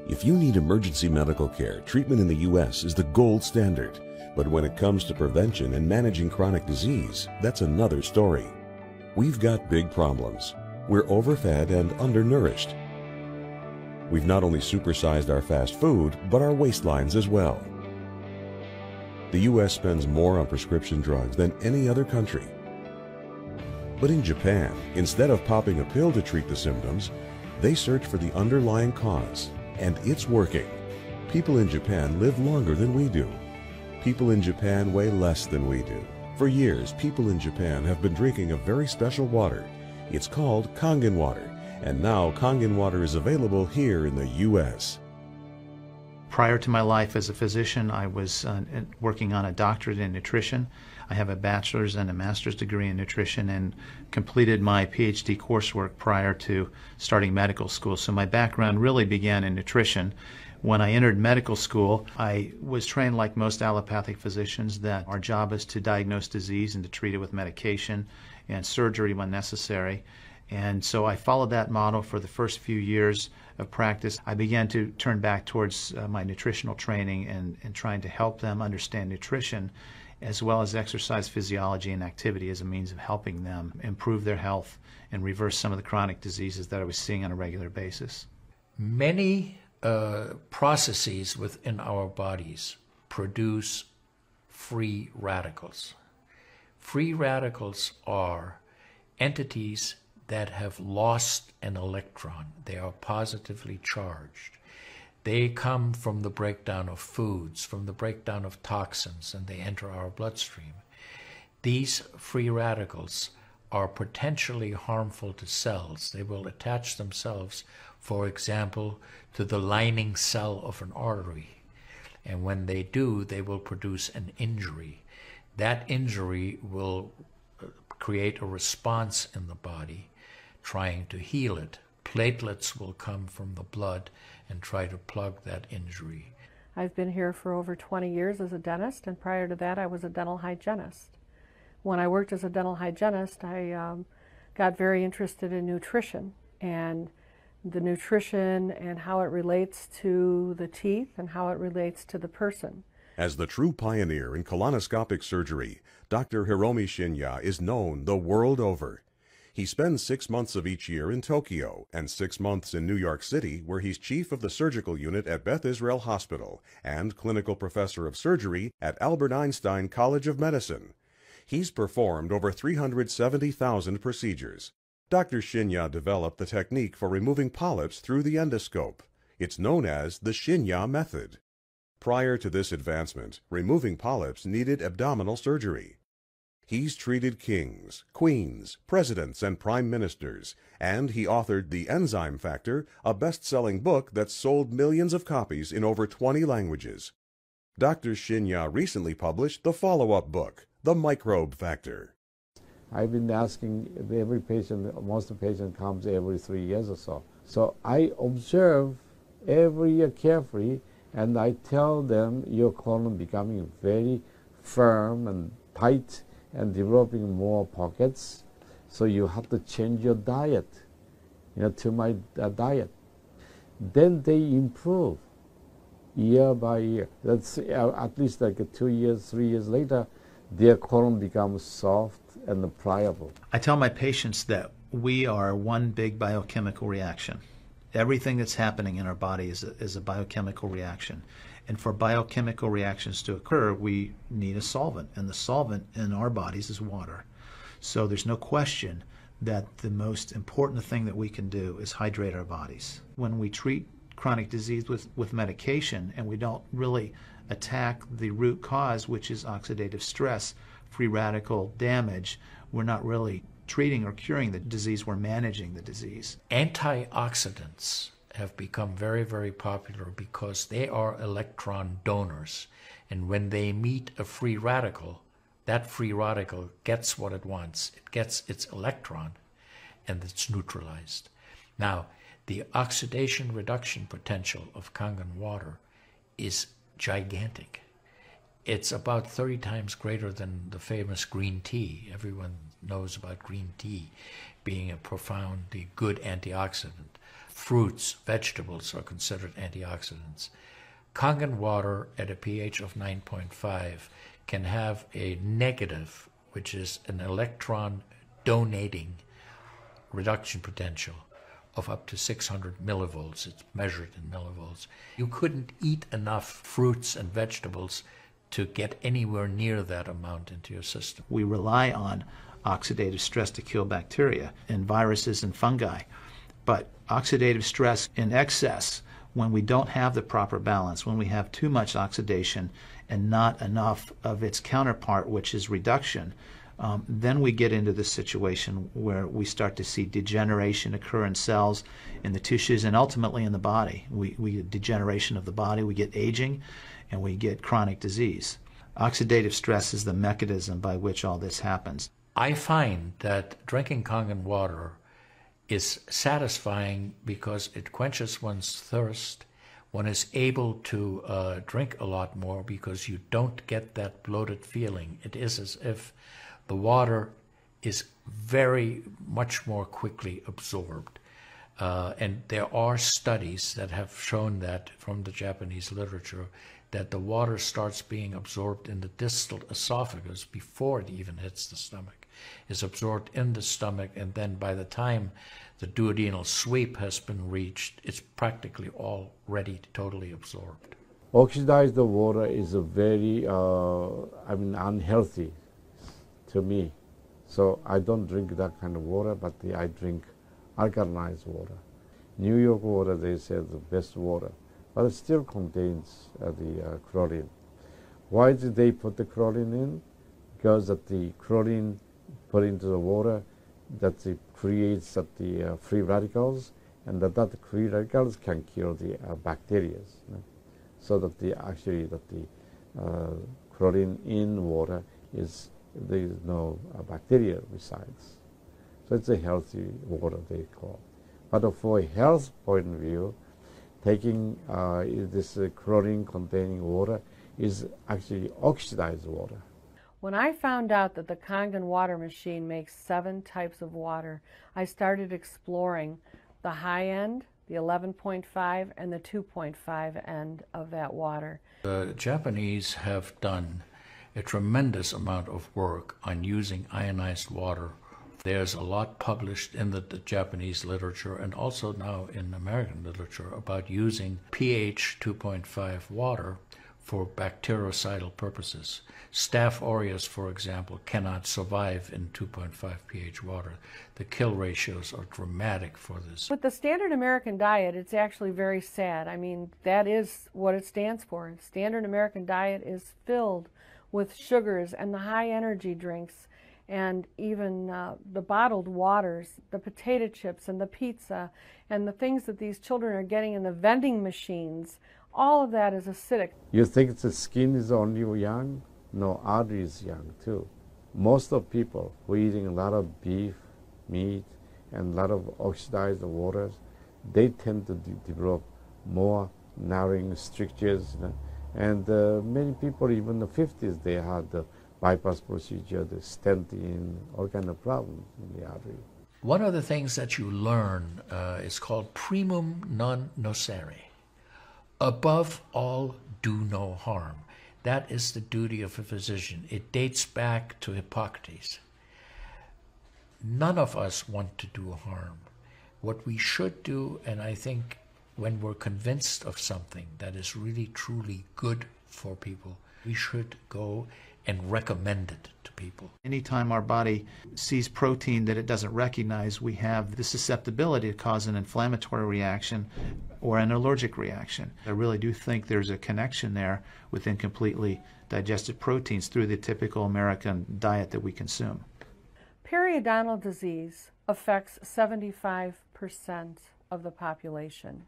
If you need emergency medical care, treatment in the U.S. is the gold standard. But when it comes to prevention and managing chronic disease, that's another story. We've got big problems. We're overfed and undernourished. We've not only supersized our fast food, but our waistlines as well. The U.S. spends more on prescription drugs than any other country. But in Japan, instead of popping a pill to treat the symptoms, they search for the underlying cause, and it's working. People in Japan live longer than we do. People in Japan weigh less than we do. For years, people in Japan have been drinking a very special water. It's called Kangen water, and now Kangen water is available here in the U.S. Prior to my life as a physician, I was working on a doctorate in nutrition. I have a bachelor's and a master's degree in nutrition and completed my PhD coursework prior to starting medical school. So my background really began in nutrition. When I entered medical school, I was trained like most allopathic physicians that our job is to diagnose disease and to treat it with medication and surgery when necessary. And so I followed that model for the first few years of practice. I began to turn back towards my nutritional training and trying to help them understand nutrition as well as exercise physiology and activity as a means of helping them improve their health and reverse some of the chronic diseases that I was seeing on a regular basis. Many processes within our bodies produce free radicals. Free radicals are entities that have lost an electron. They are positively charged. They come from the breakdown of foods, from the breakdown of toxins, and they enter our bloodstream. These free radicals are potentially harmful to cells. They will attach themselves, for example, to the lining cell of an artery. And when they do, they will produce an injury. That injury will create a response in the body trying to heal it. Platelets will come from the blood and try to plug that injury. I've been here for over 20 years as a dentist, and prior to that I was a dental hygienist. When I worked as a dental hygienist, I got very interested in nutrition and the nutrition and how it relates to the teeth and how it relates to the person. As the true pioneer in colonoscopic surgery, Dr. Hiromi Shinya is known the world over. He spends 6 months of each year in Tokyo and 6 months in New York City, where he's chief of the surgical unit at Beth Israel Hospital and clinical professor of surgery at Albert Einstein College of Medicine. He's performed over 370,000 procedures. Dr. Shinya developed the technique for removing polyps through the endoscope. It's known as the Shinya method. Prior to this advancement, removing polyps needed abdominal surgery. He's treated kings, queens, presidents, and prime ministers, and he authored The Enzyme Factor, a best-selling book that's sold millions of copies in over 20 languages. Dr. Shinya recently published the follow-up book, The Microbe Factor. I've been asking every patient, most of the patient comes every 3 years or so. So I observe every year carefully, and I tell them your colon becoming very firm and tight and developing more pockets, so you have to change your diet, to my diet. Then they improve year by year. That's at least like 2 years, 3 years later, their colon becomes soft and pliable. I tell my patients that we are one big biochemical reaction. Everything that's happening in our body is a biochemical reaction. And for biochemical reactions to occur, we need a solvent. And the solvent in our bodies is water. So there's no question that the most important thing that we can do is hydrate our bodies. When we treat chronic disease with medication and we don't really attack the root cause, which is oxidative stress, free radical damage, we're not really treating or curing the disease, we're managing the disease. Antioxidants have become very, very popular because they are electron donors. And when they meet a free radical, that free radical gets what it wants. It gets its electron, and it's neutralized. Now, the oxidation reduction potential of Kangen water is gigantic. It's about 30 times greater than the famous green tea. Everyone knows about green tea being a profoundly good antioxidant. fruits, vegetables are considered antioxidants. Kangen water at a pH of 9.5 can have a negative, which is an electron donating reduction potential of up to 600 millivolts. It's measured in millivolts. You couldn't eat enough fruits and vegetables to get anywhere near that amount into your system. We rely on oxidative stress to kill bacteria and viruses and fungi. But oxidative stress in excess, when we don't have the proper balance, when we have too much oxidation and not enough of its counterpart, which is reduction, then we get into this situation where we start to see degeneration occur in cells, in the tissues, and ultimately in the body. We get degeneration of the body, we get aging, and we get chronic disease. Oxidative stress is the mechanism by which all this happens. I find that drinking Kangen water is satisfying because it quenches one's thirst. One is able to drink a lot more because you don't get that bloated feeling. It is as if the water is very much more quickly absorbed. And there are studies that have shown that from the Japanese literature, that the water starts being absorbed in the distal esophagus before it even hits the stomach. It's absorbed in the stomach, and then by the time the duodenal sweep has been reached, it's practically already totally absorbed. Oxidized water is a very, unhealthy to me. So I don't drink that kind of water, but I drink alkalized water. New York water, they say, the best water, but it still contains the chlorine. Why did they put the chlorine in? Because that the chlorine put into the water, that it creates the free radicals, and that free radicals can kill the bacteria. So that the chlorine in water is, there is no bacteria resides. So it's a healthy water, they call. But for a health point of view, taking this chlorine-containing water is actually oxidized water. When I found out that the Kangen water machine makes 7 types of water, I started exploring the high end, the 11.5, and the 2.5 end of that water. The Japanese have done a tremendous amount of work on using ionized water. There's a lot published in the Japanese literature and also now in American literature about using pH 2.5 water for bactericidal purposes. Staph aureus, for example, cannot survive in 2.5 pH water. The kill ratios are dramatic for this. With the standard American diet, it's actually very sad. I mean, that is what it stands for. Standard American diet is filled with sugars and the high energy drinks and even the bottled waters, the potato chips and the pizza and the things that these children are getting in the vending machines. All of that is acidic. You think the skin is only young? No, artery is young too. Most of people who are eating a lot of beef, meat, and a lot of oxidized waters, they tend to develop more narrowing strictures. And many people, even in the 50s, they had the bypass procedure, the stent in, all kind of problems in the artery. One of the things that you learn is called primum non nocere. Above all, do no harm. That is the duty of a physician. It dates back to Hippocrates. None of us want to do harm. What we should do, and I think when we're convinced of something that is really, truly good for people, we should go and recommend it to people. Anytime our body sees protein that it doesn't recognize, we have the susceptibility to cause an inflammatory reaction or an allergic reaction. I really do think there's a connection there with incompletely digested proteins through the typical American diet that we consume. Periodontal disease affects 75% of the population.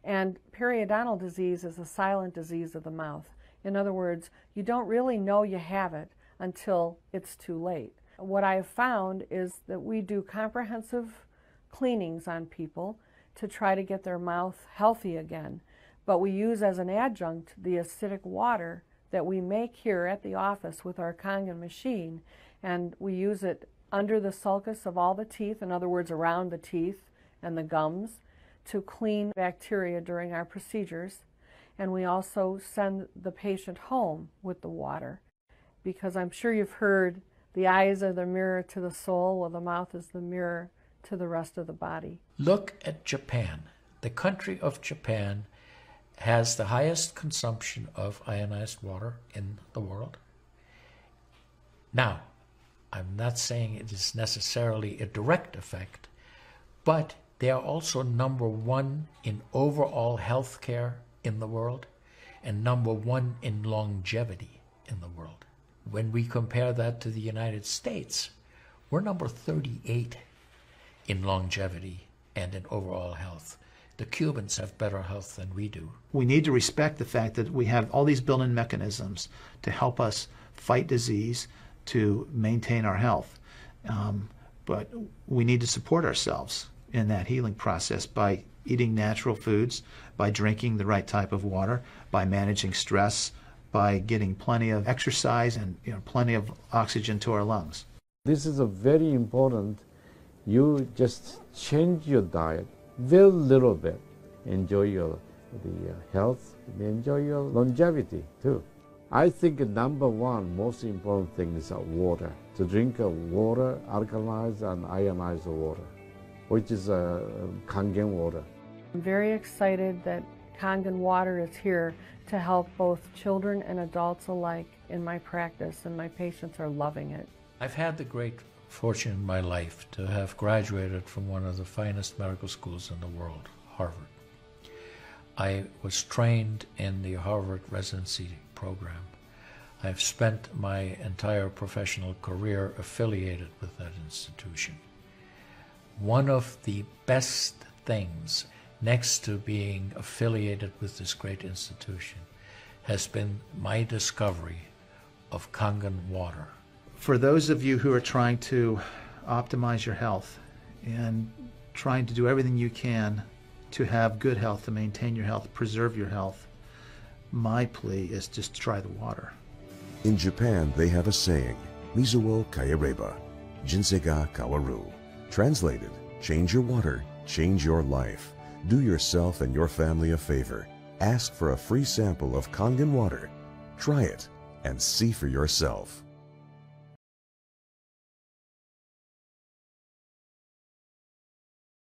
And periodontal disease is a silent disease of the mouth. In other words, you don't really know you have it until it's too late. What I have found is that we do comprehensive cleanings on people to try to get their mouth healthy again. But we use as an adjunct the acidic water that we make here at the office with our Kangen machine, and we use it under the sulcus of all the teeth, in other words, around the teeth and the gums, to clean bacteria during our procedures, and we also send the patient home with the water, because I'm sure you've heard the eyes are the mirror to the soul, while the mouth is the mirror to the rest of the body. Look at Japan. The country of Japan has the highest consumption of ionized water in the world. Now, I'm not saying it is necessarily a direct effect, but they are also number one in overall health care in the world and number one in longevity in the world. When we compare that to the United States, we're number 38 in longevity and in overall health. The Cubans have better health than we do. We need to respect the fact that we have all these built-in mechanisms to help us fight disease, to maintain our health. But we need to support ourselves in that healing process by eating natural foods, by drinking the right type of water, by managing stress, by getting plenty of exercise and plenty of oxygen to our lungs. This is a very important. You just change your diet very little bit. Enjoy the health, enjoy your longevity too. I think number one most important thing is water. To drink water, alkalized and ionized water, which is Kangen water. I'm very excited that Kangen water is here to help both children and adults alike in my practice, and my patients are loving it. I've had the great fortune in my life to have graduated from one of the finest medical schools in the world, Harvard. I was trained in the Harvard residency program. I've spent my entire professional career affiliated with that institution. One of the best things, next to being affiliated with this great institution, has been my discovery of Kangen water. For those of you who are trying to optimize your health and trying to do everything you can to have good health, to maintain your health, preserve your health, my plea is just try the water. In Japan, they have a saying, Mizu wo kaereba, jinsei ga kawaru. Translated, change your water, change your life. Do yourself and your family a favor. Ask for a free sample of Kangen water. Try it and see for yourself.